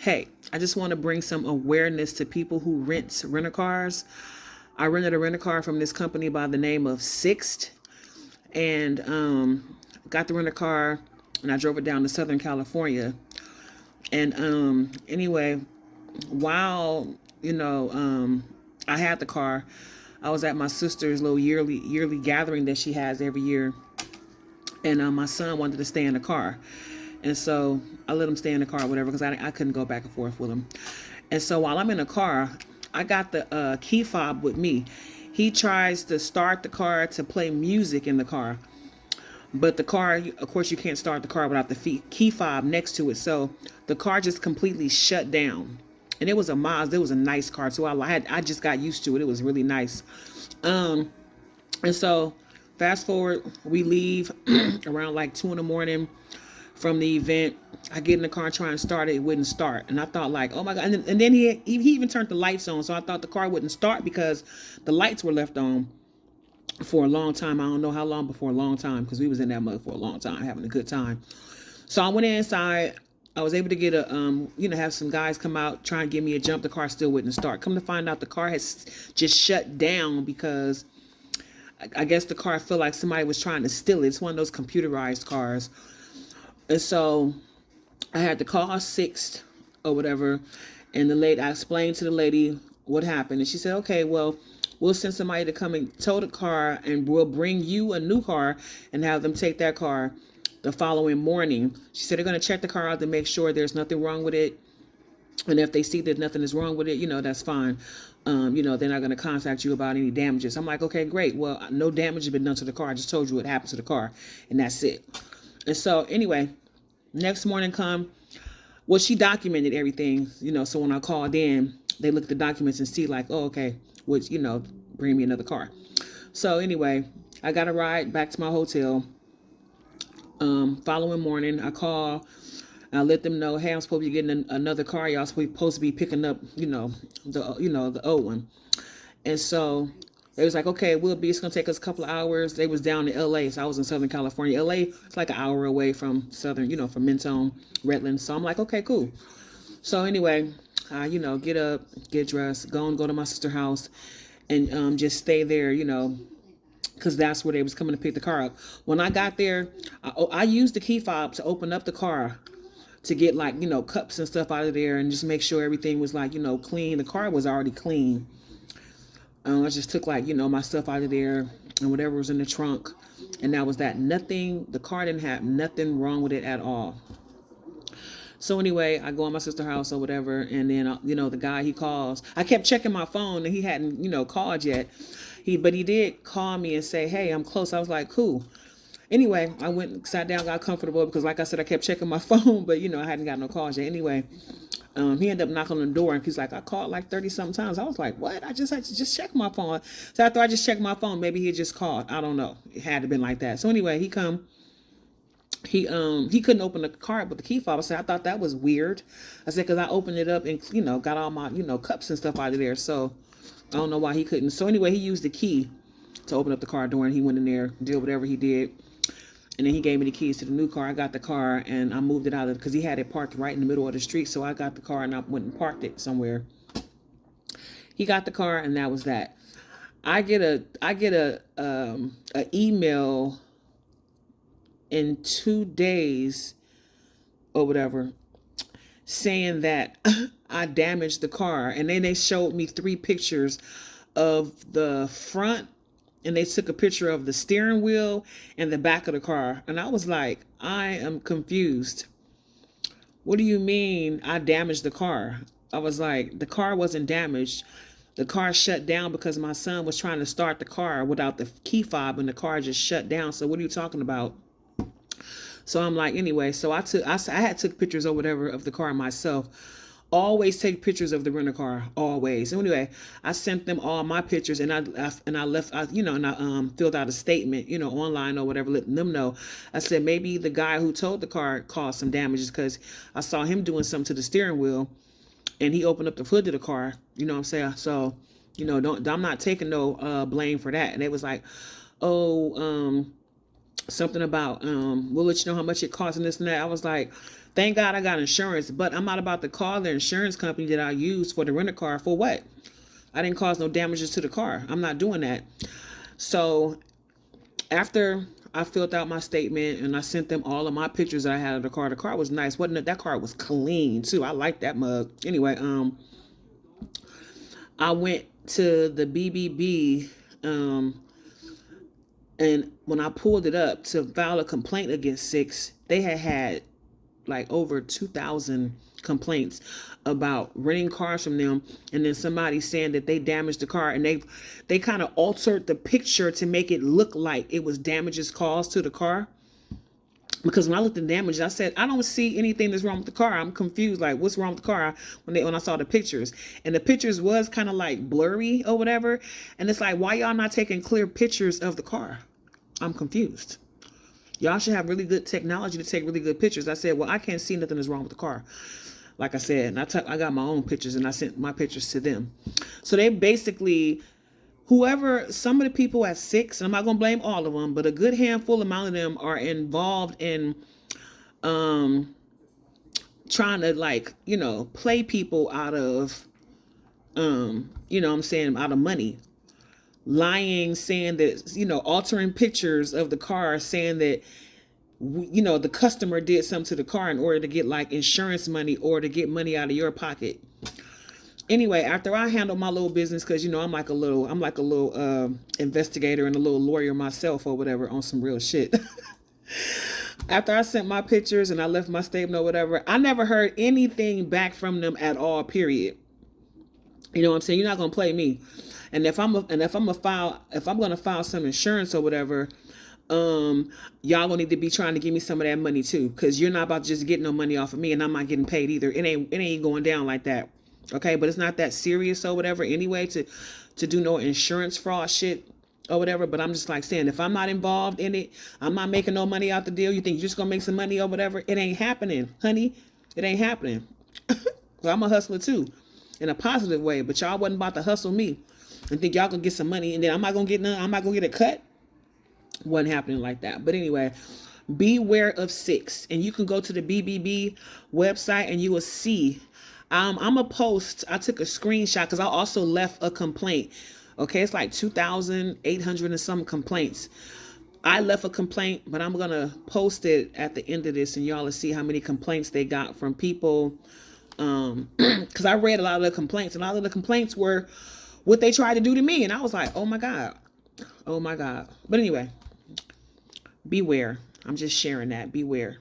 Hey, I just want to bring some awareness to people who rent a cars. I rented a rent a car from this company by the name of Sixt, and got the rent a car, and I drove it down to Southern California. And anyway, while I had the car, I was at my sister's little yearly gathering that she has every year, and my son wanted to stay in the car, and so I let him stay in the car, whatever, because I couldn't go back and forth with him. And so while I'm in the car, I got the key fob with me. He tries to start the car to play music in the car, but the car, of course, you can't start the car without the key fob next to it. So the car just completely shut down. And it was a Mazda. It was a nice car, so I just got used to it. It was really nice. And so fast forward, we leave around like 2 in the morning from the event. I get in the car trying to start it, it wouldn't start. And I thought like, oh my God. And then he even turned the lights on. So I thought the car wouldn't start because the lights were left on for a long time. I don't know how long, but for a long time, because we was in that mug for a long time, having a good time. So I went inside. I was able to get have some guys come out, try and give me a jump. The car still wouldn't start. Come to find out, the car has just shut down because I guess the car felt like somebody was trying to steal it. It's one of those computerized cars. And so I had to call Sixt or whatever. And I explained to the lady what happened. And she said, okay, well, we'll send somebody to come and tow the car, and we'll bring you a new car and have them take that car the following morning. She said they're going to check the car out to make sure there's nothing wrong with it. And if they see that nothing is wrong with it, that's fine. They're not going to contact you about any damages. I'm like, okay, great. Well, no damage has been done to the car. I just told you what happened to the car, and that's it. And so anyway, next morning well, she documented everything, so when I called in, they look at the documents and see like, oh, okay, which, bring me another car. So anyway, I got a ride back to my hotel. Following morning, I call. I let them know, hey, I'm supposed to be getting another car. Y'all supposed to be picking up, the old one. And so they was like, okay, it's gonna take us a couple of hours. They was down in LA, so I was in Southern California. LA, it's like an hour away from Southern, from Mentone, Redlands. So I'm like, okay, cool. So anyway, I, get up, get dressed, go to my sister's house, and just stay there, because that's where they was coming to pick the car up. When I got there, I used the key fob to open up the car to get like, cups and stuff out of there and just make sure everything was like, clean. The car was already clean. I just took like, my stuff out of there and whatever was in the trunk. And that was that. The car didn't have nothing wrong with it at all. So anyway, I go in my sister's house or whatever, and then the guy, he calls. I kept checking my phone, and he hadn't called yet. But he did call me and say, "Hey, I'm close." I was like, "Cool." Anyway, I went, sat down, got comfortable because, like I said, I kept checking my phone, but I hadn't got no calls yet. Anyway, he ended up knocking on the door, and he's like, "I called like 30 something times." I was like, "What?" I just had to just check my phone. So after I just checked my phone, maybe he just called. I don't know. It had to been like that. So anyway, he come. He couldn't open the car with the key fob. I said, I thought that was weird. I said, because I opened it up and got all my cups and stuff out of there. So I don't know why he couldn't. So anyway, he used the key to open up the car door, and he went in there, did whatever he did, and then he gave me the keys to the new car. I got the car and I moved it out of, because he had it parked right in the middle of the street. So I got the car and I went and parked it somewhere. He got the car, and that was that. I get a email in 2 days or whatever saying that I damaged the car. And then they showed me 3 pictures of the front, and they took a picture of the steering wheel and the back of the car. And I was like, I am confused. What do you mean I damaged the car? I was like, the car wasn't damaged. The car shut down because my son was trying to start the car without the key fob, and the car just shut down. So what are you talking about? So I'm like, anyway, so I had took pictures or whatever of the car myself. Always take pictures of the rental car, always. So anyway, I sent them all my pictures, and I left, and I filled out a statement, online or whatever, letting them know. I said maybe the guy who towed the car caused some damages, because I saw him doing something to the steering wheel, and he opened up the hood of the car. You know what I'm saying? So, I'm not taking no blame for that. And it was like, oh, something about we'll let you know how much it costs and this and that. I was like, thank God I got insurance, but I'm not about to call the insurance company that I used for the rental car for what? I didn't cause no damages to the car. I'm not doing that. So after I filled out my statement and I sent them all of my pictures that I had of the car was nice. Wasn't it? That car was clean too. I like that mug. Anyway, I went to the BBB, and when I pulled it up to file a complaint against Sixt, they had like over 2,000 complaints about renting cars from them, and then somebody saying that they damaged the car, and they kind of altered the picture to make it look like it was damages caused to the car. Because when I looked at the damage, I said, I don't see anything that's wrong with the car. I'm confused, like what's wrong with the car when I saw the pictures. And the pictures was kind of like blurry or whatever. And it's like, why y'all not taking clear pictures of the car? I'm confused. Y'all should have really good technology to take really good pictures. I said, well, I can't see nothing that's wrong with the car. Like I said, and I got my own pictures and I sent my pictures to them. So they basically, some of the people at Sixt, and I'm not going to blame all of them, but a good handful amount of them are involved in trying to, like, play people out of, I'm saying, out of money. Lying, saying that, altering pictures of the car, saying that, the customer did something to the car in order to get like insurance money or to get money out of your pocket. Anyway, after I handled my little business, because I'm like a little investigator and a little lawyer myself or whatever on some real shit. After I sent my pictures and I left my statement or whatever, I never heard anything back from them at all, period. You know what I'm saying? You're not gonna play me. And if I'm gonna file some insurance or whatever, y'all gonna need to be trying to give me some of that money too, because you're not about to just get no money off of me, and I'm not getting paid either. It ain't going down like that. Okay, but it's not that serious or whatever anyway to do no insurance fraud shit or whatever. But I'm just like saying, if I'm not involved in it, I'm not making no money out the deal. You think you're just gonna make some money or whatever? It ain't happening, honey. It ain't happening. Well, I'm a hustler too, in a positive way. But y'all wasn't about to hustle me and think y'all gonna get some money, and then I'm not gonna get none. I'm not gonna get a cut. Wasn't happening like that. But anyway, Beware of Sixt, and you can go to the BBB website and you will see. I'm a post. I took a screenshot because I also left a complaint. Okay, it's like 2,800 and some complaints. I left a complaint, but I'm gonna post it at the end of this, and y'all will see how many complaints they got from people. Because I read a lot of the complaints, and a lot of the complaints were what they tried to do to me, and I was like, oh my god, oh my god. But anyway, beware. I'm just sharing that. Beware.